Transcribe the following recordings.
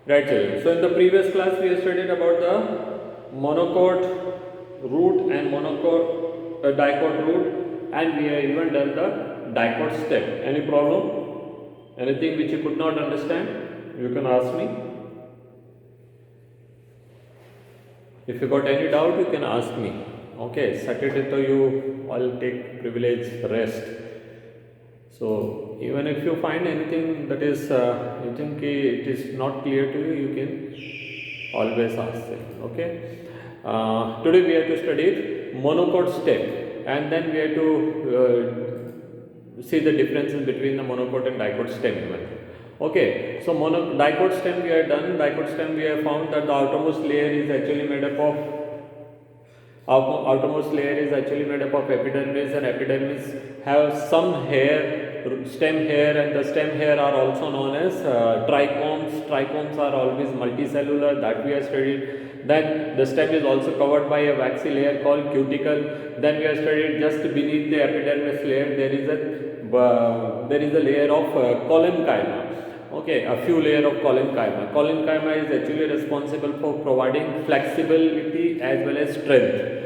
Right, children. So in the previous class we have studied about the monocot root and monocot dicot root, and we have even done the dicot step. Any problem? Anything which you could not understand? You can ask me. If you got any doubt, you can ask me. Okay, Saturday to you all take privilege rest. So even if you find anything that is you think it is not clear to you, you can always ask them. Okay. Today we have to study monocot stem, and then we have to see the differences between the monocot and dicot stem even. Okay, so dicot stem we have done. Dicot stem we have found that the outermost layer is actually made up of outermost layer is actually made up of epidermis, and epidermis have some hair, stem hair, and the stem hair are also known as trichomes. Trichomes are always multicellular, that we have studied. Then the stem is also covered by a waxy layer called cuticle. Then we have studied just beneath the epidermis layer there is a layer of collenchyma. Okay, a few layer of collenchyma. Collenchyma is actually responsible for providing flexibility as well as strength.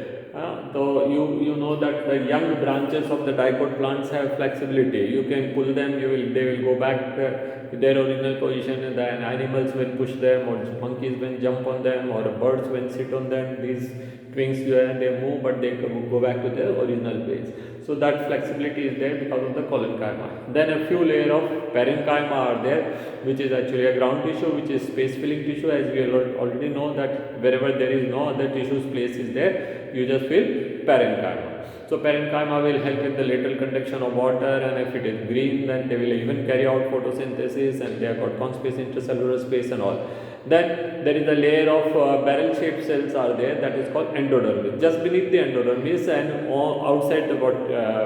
So you know that the young branches of the dicot plants have flexibility. You can pull them, they will go back to their original position, and the animals will push them, or monkeys will jump on them, or birds will sit on them. These twigs they move, but they go back to their original place. So that flexibility is there because of the collenchyma. Then a few layer of parenchyma are there, which is actually a ground tissue, which is space filling tissue. As we already know that wherever there is no other tissues place is there, you just fill parenchyma. So parenchyma will help in the lateral conduction of water, and if it is green, then they will even carry out photosynthesis, and they have got conspace, intercellular space and all. Then there is a layer of barrel shaped cells are there, that is called endodermis. Just beneath the endodermis and outside the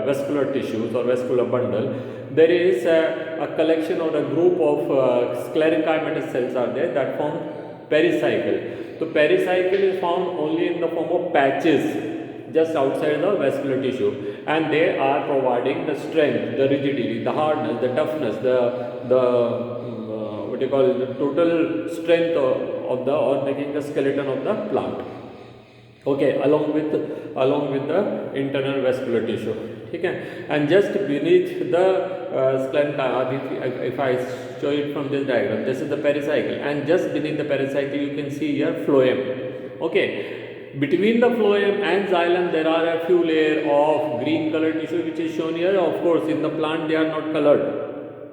vascular tissues or vascular bundle, there is a collection or a group of sclerenchymatous cells are there that form pericycle. So pericycle is found only in the form of patches just outside the vascular tissue, and they are providing the strength, the rigidity, the hardness, the toughness, the what you call the total strength of the, or making the skeleton of the plant. Okay, along with the internal vascular tissue. Okay, and just beneath the sclerenchyma, if I show it from this diagram, this is the pericycle, and just beneath the pericycle you can see here phloem. Okay, between the phloem and xylem there are a few layer of green colored tissue which is shown here. Of course, in the plant they are not colored.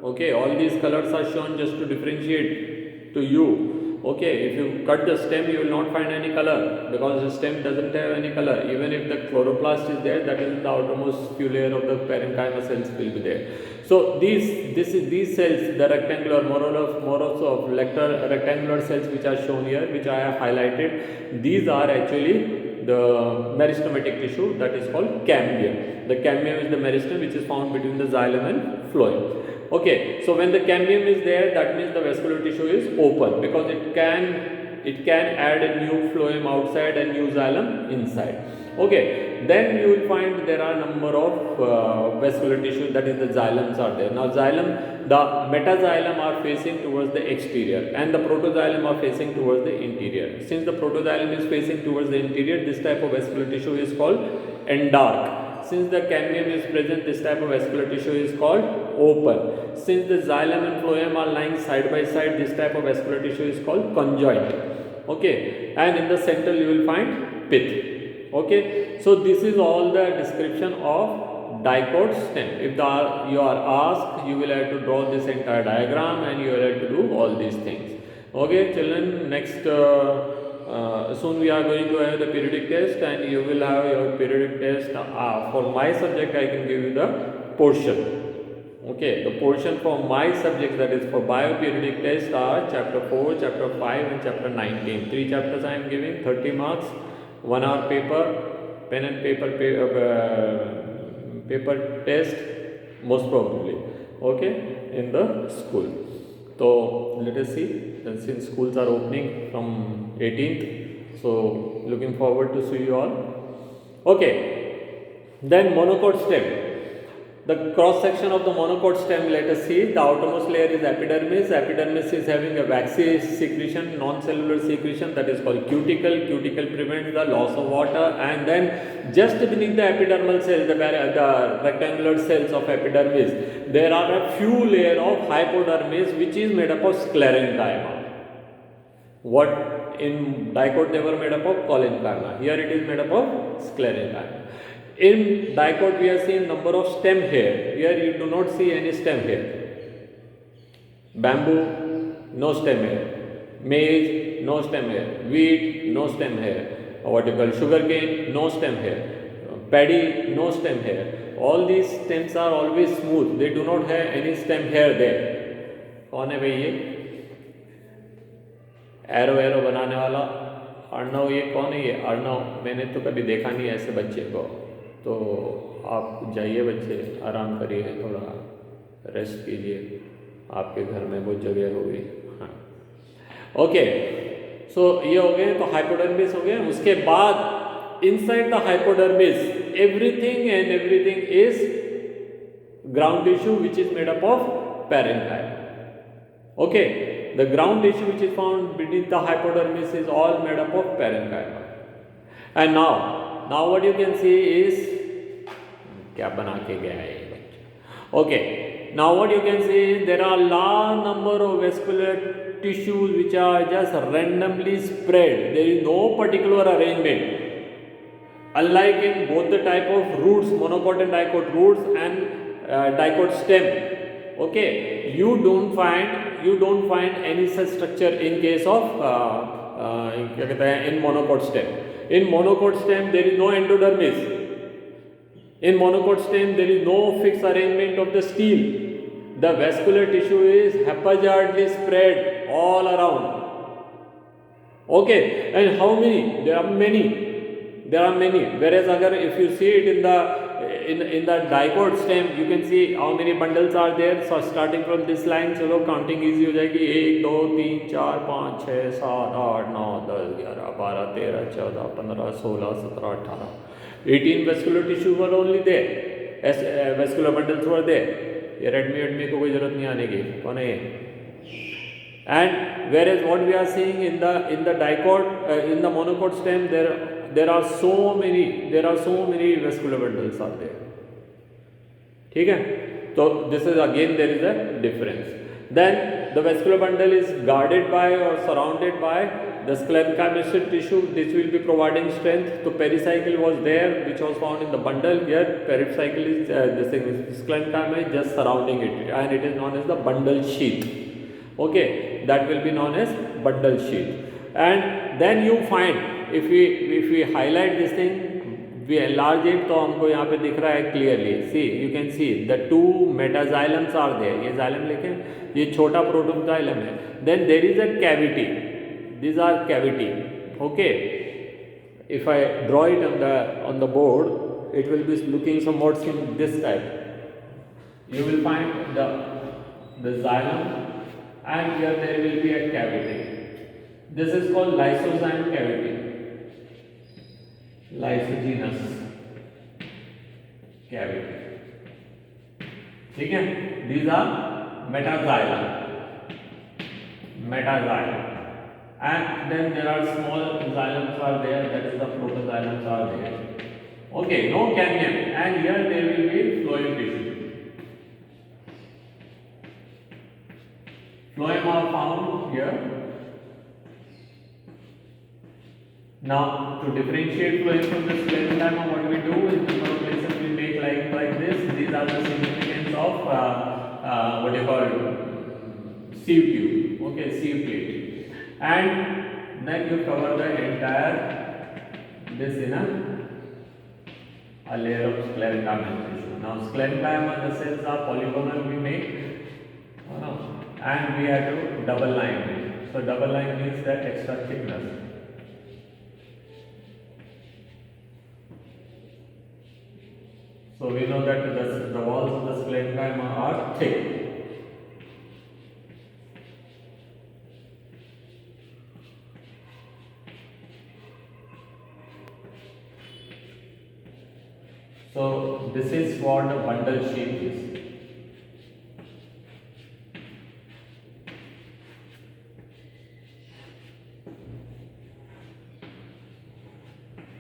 Okay, all these colors are shown just to differentiate to you. Okay, if you cut the stem, you will not find any color, because the stem doesn't have any color. Even if the chloroplast is there, that is the outermost few layer of the parenchyma cells will be there. So these cells, the rectangular, more of rectangular cells which are shown here, which I have highlighted, these are actually the meristematic tissue, that is called cambium. The cambium is the meristem which is found between the xylem and phloem. Okay, so when the cambium is there, that means the vascular tissue is open, because it can add a new phloem outside and new xylem inside. Okay, then you will find there are number of vascular tissue, that is the xylems are there. Now xylem, the metaxylem are facing towards the exterior, and the protoxylem are facing towards the interior. Since the protoxylem is facing towards the interior, this type of vascular tissue is called endark. Since the cambium is present, this type of vascular tissue is called open. Since the xylem and phloem are lying side by side, this type of vascular tissue is called conjoint. Okay, and in the center you will find pith. Okay, so this is all the description of dicot stem. If you are asked, you will have to draw this entire diagram, and you will have to do all these things. Okay, children, next soon we are going to have the periodic test, and you will have your periodic test. For my subject I can give you the portion. Okay, the portion for my subject, that is for bio-periodic test, are chapter 4, chapter 5 and chapter 19. 3 chapters I am giving, 30 marks, 1 hour paper, pen and paper test most probably. Okay, in the school. So let us see, since schools are opening from 18th, so looking forward to see you all. Okay, then monocot stem. The cross section of the monocot stem, let us see. The outermost layer is epidermis. Epidermis is having a waxy secretion, non-cellular secretion, that is called cuticle. Cuticle prevents the loss of water, and then just beneath the epidermal cells, the rectangular cells of epidermis, there are a few layers of hypodermis which is made up of sclerenchyma. What in dicot they were made up of? Collenchyma. Here it is made up of sclerenchyma. In dicot we are seeing number of stem hair. Here you do not see any stem hair. Bamboo, no stem hair. Maize, no stem hair. Wheat, no stem hair. What you call sugarcane, no stem hair. Paddy, no stem hair. All these stems are always smooth. They do not have any stem hair there. कौन है भाई ये? Arrow arrow बनाने वाला अर्णव, ये कौन है? ये अर्णव, मैंने तो कभी देखा नहीं ऐसे बच्चे को। तो आप जाइए बच्चे, आराम करिए, थोड़ा रेस्ट कीजिए, आपके घर में बहुत जगह होगी। हाँ, ओके, सो ये हो गए, तो हाइपोडर्मिस हो गया। उसके बाद inside the hypodermis everything is ground tissue which is made up of parenchyma. Okay, the ground tissue which is found beneath the hypodermis is all made up of parenchyma. And now what you can see is, क्या बना के गया है ये बच्चा? Okay, now what you can see is there are large number of vascular tissues which are just randomly spread. There is no particular arrangement. Unlike in both the type of roots, monocot and dicot roots and dicot stem, okay, you don't find any such structure in case of क्या कहते हैं, in monocot stem. In monocot stem there is no endodermis. In monocot stem there is no fixed arrangement of the stele. The vascular tissue is haphazardly spread all around. Okay, and how many? There are many. Whereas agar if you see it in the dicot stem, you can see how many bundles are there. So starting from this line, चलो counting easy हो जाएगी। 1 2 3 4 5 6 7 8 9 10 11 12 13 14 15 16 17 18 18 vascular tissue were only there. Vascular bundles were there. ये Redmi को कोई जरूरत नहीं आने की, कौन है ये? And whereas what we are seeing in the dicot, in the monocot stem, there are so many vascular bundles are there. ठीक है, तो this is again there is a difference. Then the vascular bundle is guarded by or surrounded by the sclerenchymal tissue. This will be providing strength. So pericycle was there, which was found in the bundle. Here pericycle is this thing, sclerenchyma is just surrounding it, and it is known as the bundle sheath. Okay, that will be known as bundle sheath. And then you find, if we highlight this thing, we enlarge it, तो हमको यहाँ पे दिख रहा है clearly. See, you can see the 2 metaxylems are there. ये xylem लिखें, ये छोटा protoxylem है. Then there is a cavity. These are cavity. Okay, if I draw it on the board, it will be looking somewhat in this type. You will find the xylem, and here there will be a cavity. This is called lysozyme cavity. Lysogenous cavity. ठीक है, these are metaxylem, and then there are small xylems are there, that is the protoxylems are there. Okay, no canium, and here there will be phloem tissue. Phloem are found here. Now, to differentiate phloem from the sclerenchyma, what we do is, in some places we make like this. These are the significance of what you call sieve tube. Okay, sieve plate, and then you cover the entire this in a layer of sclerenchymal tissue. Now, sclerenchyma, the cells are polygonal. We make, and we have to double line it. So double line means that extra thickness. So we know that the walls of the sclerenchyma are thick. So this is what a bundle sheet is.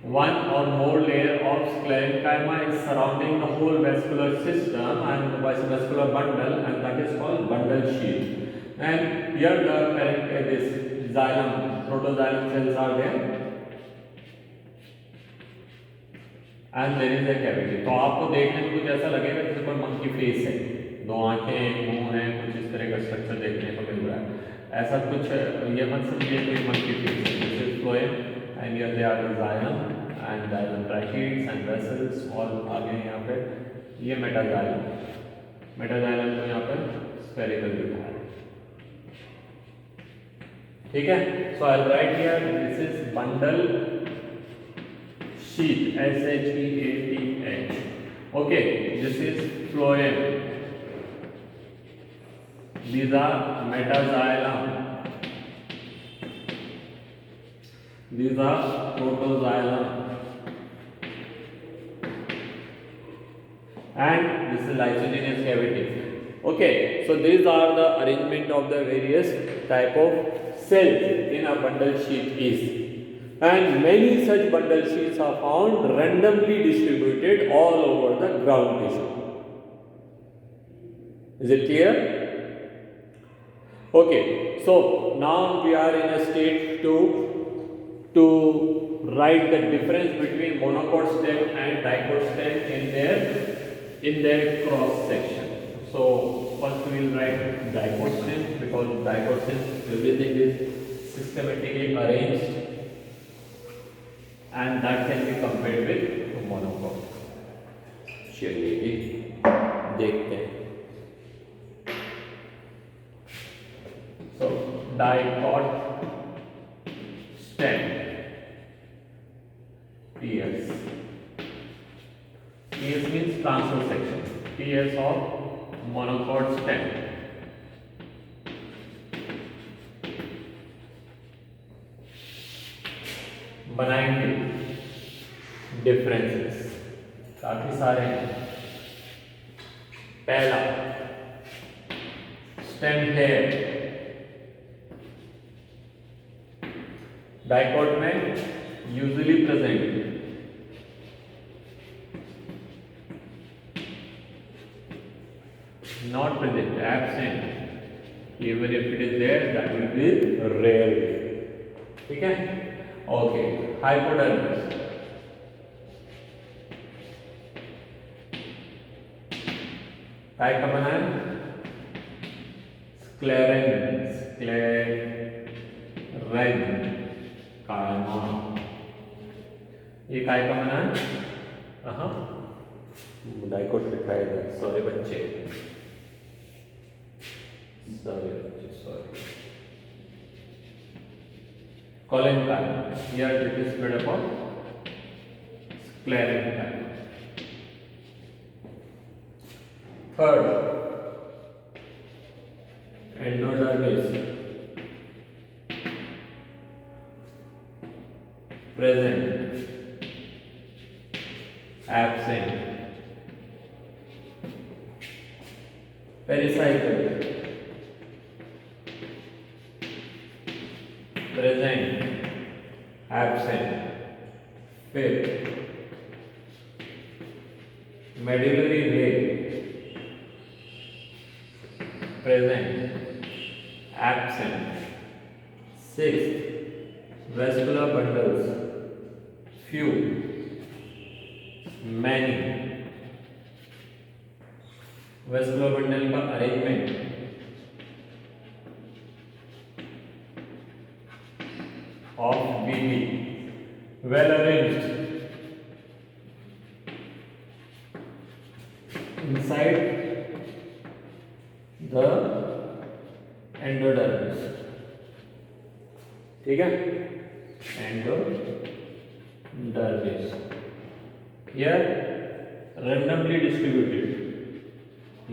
One or more layer of sclerenchyma is surrounding the whole vascular system and the vascular bundle, and that is called bundle sheet. And here this xylem, protoxylem cells are there, and there is a cavity. तो आपको देखने में कुछ ऐसा लगेगा जैसे कोई monkey face है, दो आंखें, मुंह है, कुछ इस तरह का स्ट्रक्चर देखने को मिल रहा है. ऐसा कुछ ये मत समझिए कोई मंकी फेस है. This is phloem and here they are the xylem and xylem tracheids and vessels all आगे यहाँ पे ये मेटाजाइलम को यहाँ पे spherical दिखा है. ठीक है. So I'll write here this is bundle sheet, SHEATH. Okay, this is phloem. These are metaxylem. These are protoxylem, and this is lysogenous cavity. Okay, so these are the arrangement of the various type of cells in a bundle sheet is, and many such bundle sheets are found randomly distributed all over the ground tissue. Is it clear? Okay, so now we are in a state to write the difference between monocot stem and dicot stem in their cross section. So first we will write dicot stem, because dicot stem everything is systematically arranged and that can be compared with monocot. चलिए देखते हैं. So dicot stem, TS. TS means transverse section. TS of monocot stem. बनाएंगे differences काफी सारे हैं. पहला stem hair. Dicot में usually present, not present, absent. Even if it is there, that will be rare. ठीक है. Okay, hypodermis. काय का बना है? स्क्लेरेन कायमा. ये काय का बना है? डाइकोट लिखा है. सॉरी बच्चे, sorry. Collenchyma. Here it is spread upon sclerenchyma. Third, endodermis. Present, absent. Pericycle. Present, absent. Fifth, medullary vein. Present, absent. Sixth, vascular bundles. Few, many. vascular bundle का arrangement. Of BB, well arranged inside the endodermis. ठीक है. Endodermis here randomly distributed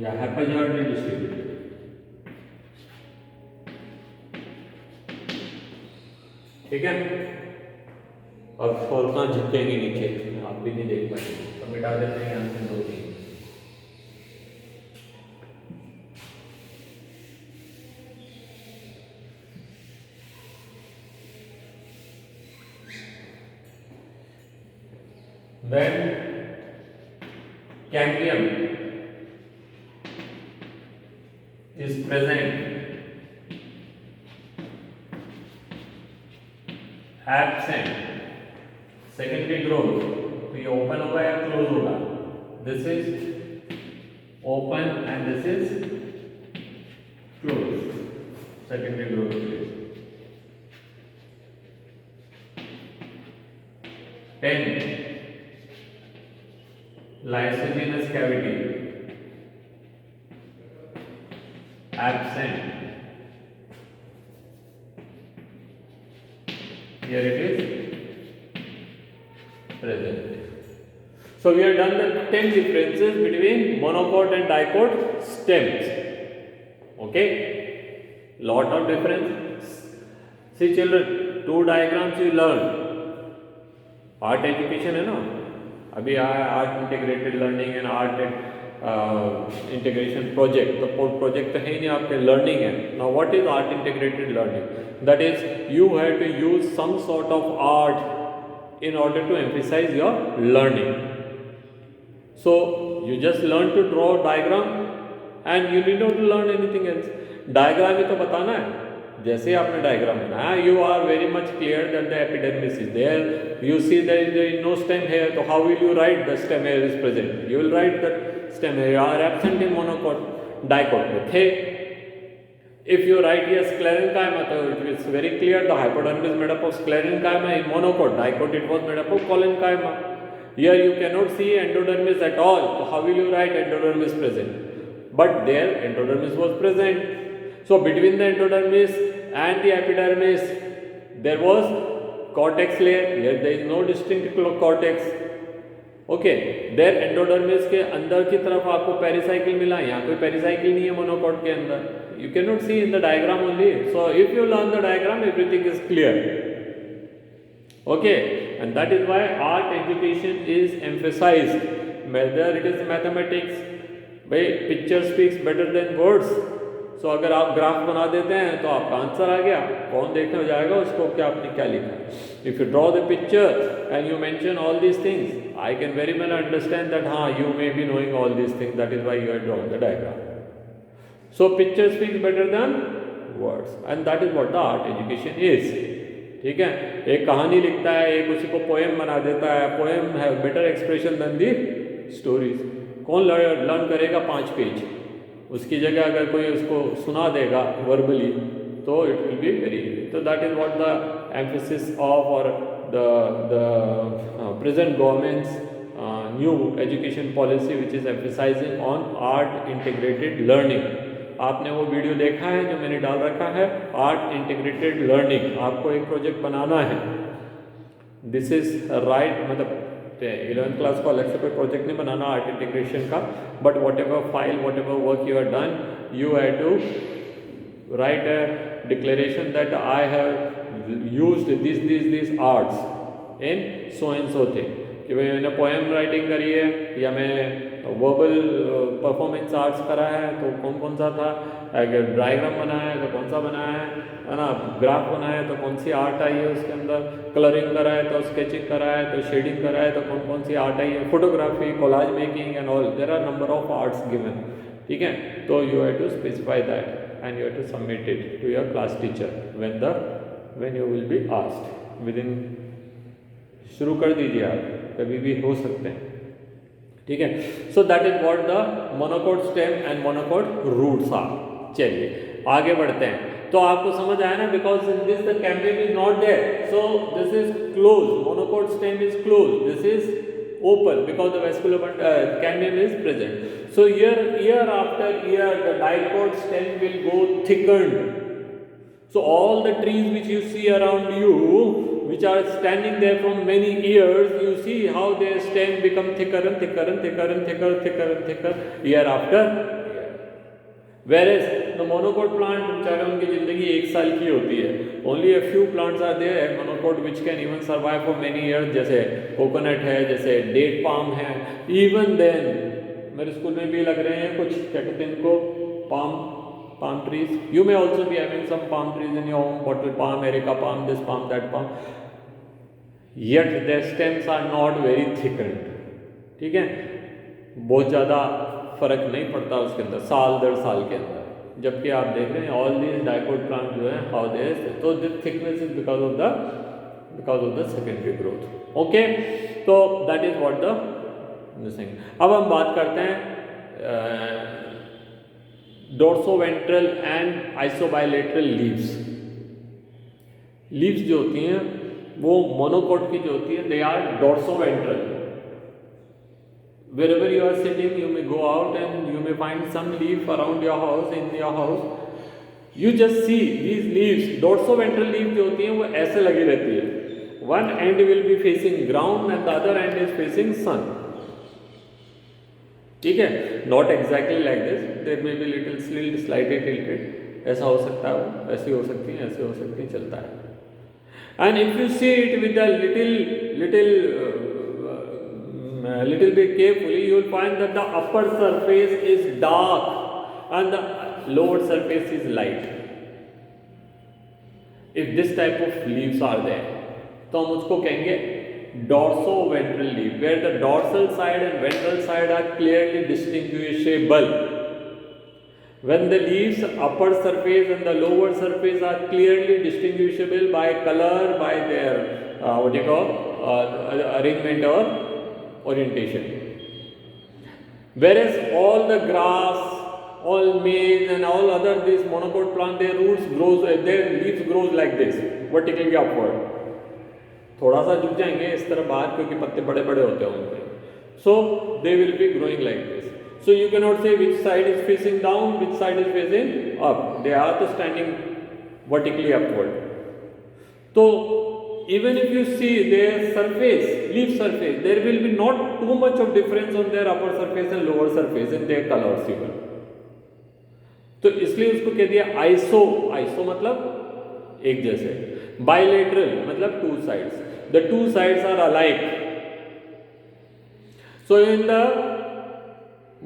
या haphazardly distributed. ठीक है. अब formula झुकेंगे नीचे, आप भी नहीं देख पाएंगे, तो मिटा देते हैं यहाँ से 2 3। Then cambium is present, absent, secondary growth, तो ये ओपन होगा या क्लोज होगा, this is open and this is close, secondary growth place. 10 lysogenous cavity, absent, here it is present. So we have done the 10 differences between monocot and dicot stems. Okay, lot of difference. See children, 2 diagrams you learn. Art education है ना, अभी आया art integrated learning and art integration project, तो project तो है ही नहीं आपके, लर्निंग है। Now what is art integrated learning? That is you have to use some sort of art in order to emphasize your learning. So you just learn to draw a diagram and you need not to learn anything else. Diagram ही तो बताना है, जैसे आपने diagram बनाया, you are very much clear that the epidermis is there, you see there is no stem hair, so how will you write the stem hair is present? You will write that stem hair are absent in monocot, dicot में थे. If you write here sclerenchyma, so it is very clear the hypodermis is made up of sclerenchyma in monocot, dicot it was made up of collenchyma. Here you cannot see endodermis at all, so how will you write endodermis present? But there endodermis was present. So between the endodermis and the epidermis there was cortex layer. Here there is no distinct cortex. Okay, there endodermis के अंदर की तरफ आपको pericycle मिला, यहाँ कोई pericycle नहीं है मोनोकॉट के अंदर. You cannot see in the diagram only. So if you learn the diagram, everything is clear. Okay, and that is why art education is emphasized. Whether it is mathematics, भाई picture speaks better than words. So अगर आप graph बना देते हैं तो आपका answer आ गया, कौन देखने जाएगा उसको क्या आपने क्या लिखा. If you draw the picture and you mention all these things, I can very well understand that हाँ you may be knowing all these things. That is why you have drawn the diagram. So picture speaks better than words, and that is what the art education is. ठीक है, एक कहानी लिखता है, एक उसी को पोएम बना देता है. Poem have better expression than the stories. कौन लर्न करेगा 5 पेज? उसकी जगह अगर कोई उसको सुना देगा वर्बली तो it will be very easy. तो that is what the emphasis of our the present government's new education policy which is emphasizing on art integrated learning. आपने वो वीडियो देखा है जो मैंने डाल रखा है, आर्ट इंटीग्रेटेड लर्निंग. आपको एक प्रोजेक्ट बनाना है. दिस इज राइट, मतलब 11th क्लास को अलग से कोई प्रोजेक्ट नहीं बनाना आर्ट इंटीग्रेशन का, but whatever file, whatever work you are done, you have to write a declaration that I have used this arts in so and so thing. कि भाई मैंने पोएम राइटिंग करी है या मैं verbal performance arts करा है तो कौन कौन सा था, अगर डायग्राम बनाया है तो कौन सा बनाया है ना, ग्राफ बनाया है तो कौन सी आर्ट आई है उसके अंदर, कलरिंग करा है तो स्केचिंग करा है तो शेडिंग करा है तो कौन कौन सी आर्ट आई है, photography, collage making and all, there are number of arts given. ठीक है, तो you have to specify that and you have to submit it to your class teacher when you will be asked. Within शुरू कर दीजिए आप, कभी भी हो सकते हैं. ठीक है, so that is what the monocot stem and monocot roots are. चलिए आगे बढ़ते हैं. तो आपको समझ आया ना, because in this the cambium is not there, so this is close, monocot stem is close, this is open because the vascular cambium is present. So year after year the dicot stem will go thickened. So all the trees which you see around you, which are standing there from many years, you see how their stem become thicker and thicker and thicker and thicker, thicker and thicker year after year. Whereas the monocot plant बेचारे उनकी जिंदगी 1 साल की होती है. Only a few plants are there monocot which can even survive for many years, जैसे coconut है, जैसे डेट पाम है. इवन देन मेरे स्कूल में भी लग रहे हैं कुछ, क्या कहते हैं इनको, palm trees. You may also be having some palm trees in your home, bottle palm, erica palm, this palm, that palm. Yet their stems are not very thickened. ठीक है, बहुत ज़्यादा फर्क नहीं पड़ता उसके अंदर साल दर साल के अंदर. जबकि आप देख रहे हैं ऑल दीज डाइकोट प्लांट जो है हाउ दे, तो this thickness is because of the secondary growth. Okay, तो that is what the missing. अब हम बात करते हैं dorsoventral and isobilateral leaves. Leaves जो होती हैं वो मोनोकोट की जो होती है, they are dorsoventral. Wherever you are sitting, you may go out and you may find some leaf around your house, in your house. You just see these leaves, dorsoventral leaf जो होती हैं वो ऐसे लगी रहती है. One end will be facing ground and the other end is facing sun. ठीक है, not exactly like this. There may be little slightly tilted. ऐसा हो सकता है, वो ऐसी हो सकती है, ऐसे हो सकती है, चलता है. And if you see it with a little bit carefully, you will find that the upper surface is dark and the lower surface is light. If this type of leaves are there, तो हम उसको कहेंगे dorsoventral leaf, where the dorsal side and ventral side are clearly distinguishable. When the leaves upper surface and the lower surface are clearly distinguishable by color, by their arrangement or orientation. Whereas all the grass, all maize and all other these monocot plant, their leaves grows like this, vertically upward. थोड़ा सा झुक जाएंगे इस तरह बाहर, क्योंकि पत्ते बड़े बड़े होते हैं उनके. So they will be growing like this. So you cannot say which side is facing down, which side is facing up. They are just standing vertically upward. So even if you see their surface, leaf surface, there will be not too much of difference on their upper surface and lower surface in their colors even. तो इसलिए उसको कह दिया iso. Iso मतलब एक जैसे. Bilateral मतलब two sides. The two sides are alike. So in the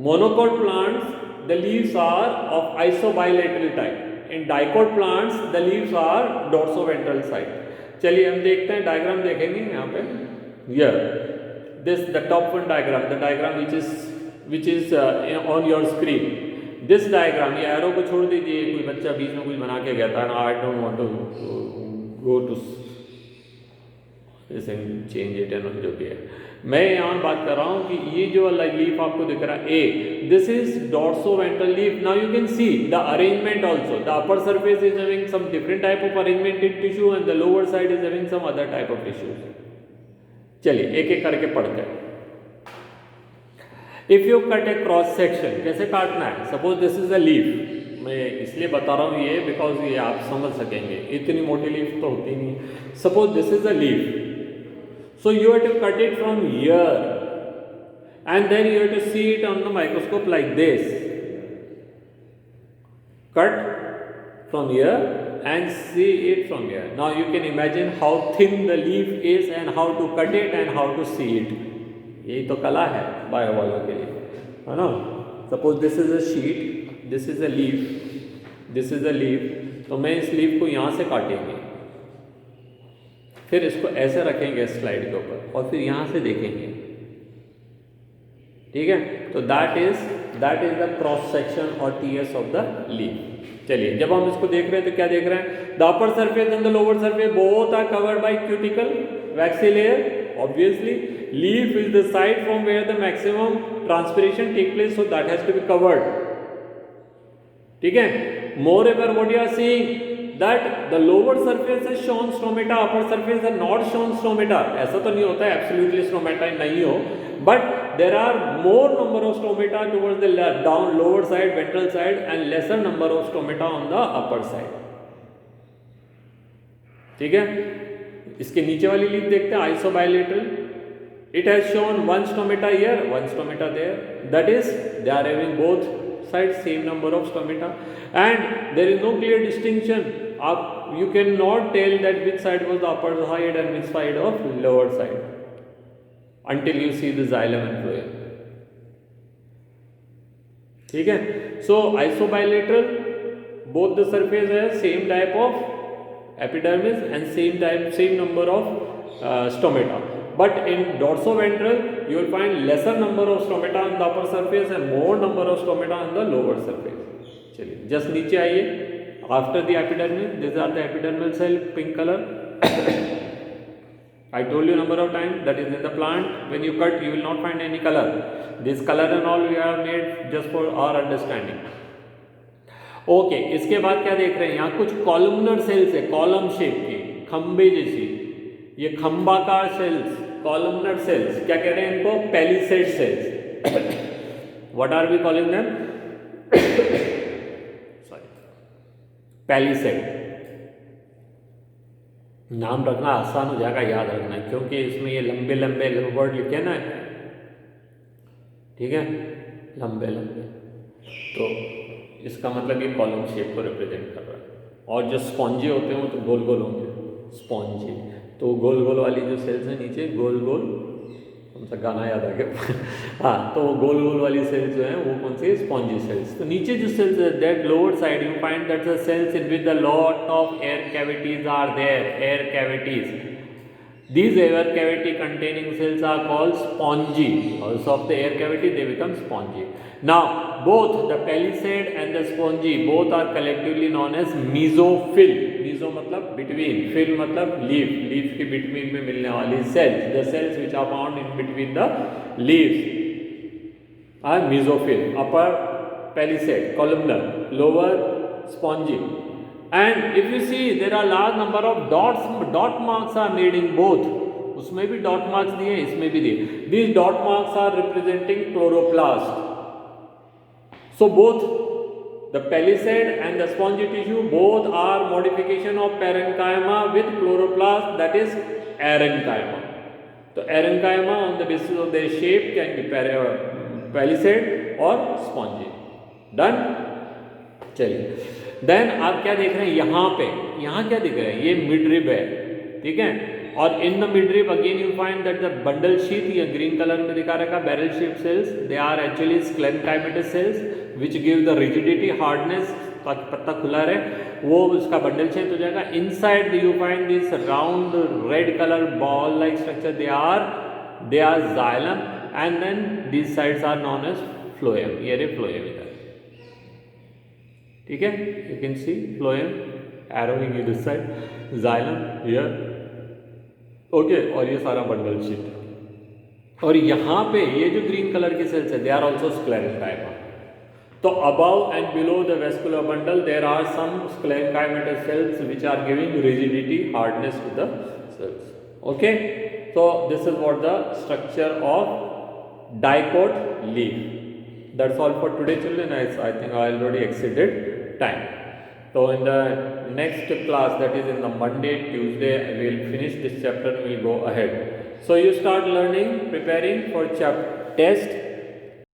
monocot plants the leaves are of isobilateral type. In dicot plants the leaves are dorsoventral side. चलिए हम देखते हैं, डायग्राम देखेंगे यहाँ पे. Here this the top one diagram, the diagram which is on your screen. This diagram, ये arrow को छोड़ दीजिए, कोई बच्चा बीच में कुछ बना के गया था ना, I don't want to go to change it and जो भी है. मैं यहाँ बात कर रहा हूँ कि ये जो लीफ आपको दिख रहा है, uh, this is dorsoventral leaf. Now you can see the arrangement also. The upper surface is having some different type of arrangement in tissue and the lower side is having some other type of tissue. चलिए एक एक करके पढ़ते हैं. If you cut a cross section, कैसे काटना है? Suppose this is a leaf. मैं इसलिए बता रहा हूँ ये बिकॉज ये आप समझ सकेंगे, इतनी मोटी लीफ तो होती नहीं. Suppose this is a leaf. So you have to cut it from here and then you have to see it on the microscope like this. Cut from here and see it from here. Now you can imagine how thin the leaf is and how to cut it and how to see it. यही तो कला है bio वालों के लिए, है ना. Suppose this is a sheet, this is a leaf, this is a leaf. तो मैं इस लीफ को यहाँ से काटेंगे, फिर इसको ऐसे रखेंगे स्लाइड के ऊपर और फिर यहाँ से देखेंगे. ठीक है, तो that is the cross section और टीएस ऑफ द लीफ. चलिए जब हम इसको देख रहे हैं तो क्या देख रहे हैं? The upper surface and the lower surface both are covered by cuticle waxy layer. Obviously leaf is the side from where the maximum transpiration take place, so that has to be covered. ठीक है. Moreover what you are seeing that the lower surface has shown stomata, upper surface has not shown stomata. ऐसा तो नहीं होता है absolutely stomata नहीं हो, but there are more number of stomata towards the down lower side, ventral side, and lesser number of stomata on the upper side. ठीक है. इसके नीचे वाली लीफ देखते हैं, isobilateral. It has shown one stomata here, one stomata there. That is, they are having both sides, same number of stomata, and there is no clear distinction. You cannot tell that which side was the upper side and which side of lower side until you see the xylem and phloem. ठीक है. So isobilateral, both the surface has same type of epidermis and same number of stomata. But in dorsoventral, you will find lesser number of stomata on the upper surface and more number of stomata on the lower surface. चलिए, just नीचे आइए. After the epidermis, these are the epidermal cell, pink color. I told you number of times that is in the plant. When you cut, you will not find any color. This color and all we have made just for our understanding. Okay, इसके बाद क्या देख रहे हैं यहाँ कुछ columnar sales है, column shape की, खंबे जैसी, ये खंबाकार सेल्स, कॉलमनर सेल्स. क्या कह रहे हैं इनको? Palisade cells. What are we calling them? Sorry, palisade. नाम रखना आसान हो जाएगा, याद रखना, क्योंकि इसमें ये लंबे लंबे वर्ड लिखे ना, ठीक है, लंबे लंबे, तो इसका मतलब ये कॉलम शेप को रिप्रेजेंट कर रहा है. और जो स्पॉन्जी होते हैं वो तो गोल गोल होंगे, स्पॉन्जी. तो गोल गोल वाली जो सेल्स हैं नीचे, गोल गोल, कौन सा गाना याद आ गया? हाँ, तो गोल गोल वाली सेल्स जो हैं वो कौन सी? Spongy sales. तो नीचे जो सेल्स है, that lower side you find that the cells in which the lot of air cavities are there. Air cavities. These air cavity containing cells are called spongy. Also of the air cavity they become spongy. Now both the palisade and the spongy both are collectively known as mesophyll. Meso मतलब between, fill मतलब leaf. Leaf के between में मिलने वाली cells. The cells which are found in between the leaves are mesophyll. Upper palisade, columnar. Lower spongy. And if you see, there are large number of dots. Dot marks are made in both. उसमें भी dot marks दिए, इसमें भी दिए. These dot marks are representing chloroplast. So both the palisade and the spongy tissue both are modification of parenchyma with chloroplast, that is arenchyma. So arenchyma on the basis of their shape can be palisade or spongy. Done? चलिए. Then आप क्या देख रहे हैं यहाँ पे? यहाँ क्या दिख रहा है? ये मिडरिब है, ठीक है. और in the midrib again you find that the bundle sheath, ये ग्रीन कलर में दिखा रखा, barrel shape cells. They are actually sclerenchymatous cells which give the rigidity, hardness, ताकि पत्ता खुला रहे, वो उसका बंडल शेप हो जाएगा. Inside you find this round red colour ball like structure. They are xylem and then this sides are known as phloem. ये रे फ्लोएम इधर, ठीक है. You can see phloem arrowing in this side, xylem here, okay. और ये सारा bundle sheath. और यहाँ पे ये जो ग्रीन कलर की सेल्स है, दे आर ऑल्सो स्क्लेरेंकाइमा. तो above and below the vascular bundle there are some sclerenchymatous cells which are giving rigidity, hardness to the cells. Okay. So this is what the structure of dicot leaf. That's all for today, children. I think I already exceeded time. So in the next class, that is in the Monday, Tuesday, we will finish this chapter and we will go ahead. So you start learning, preparing for test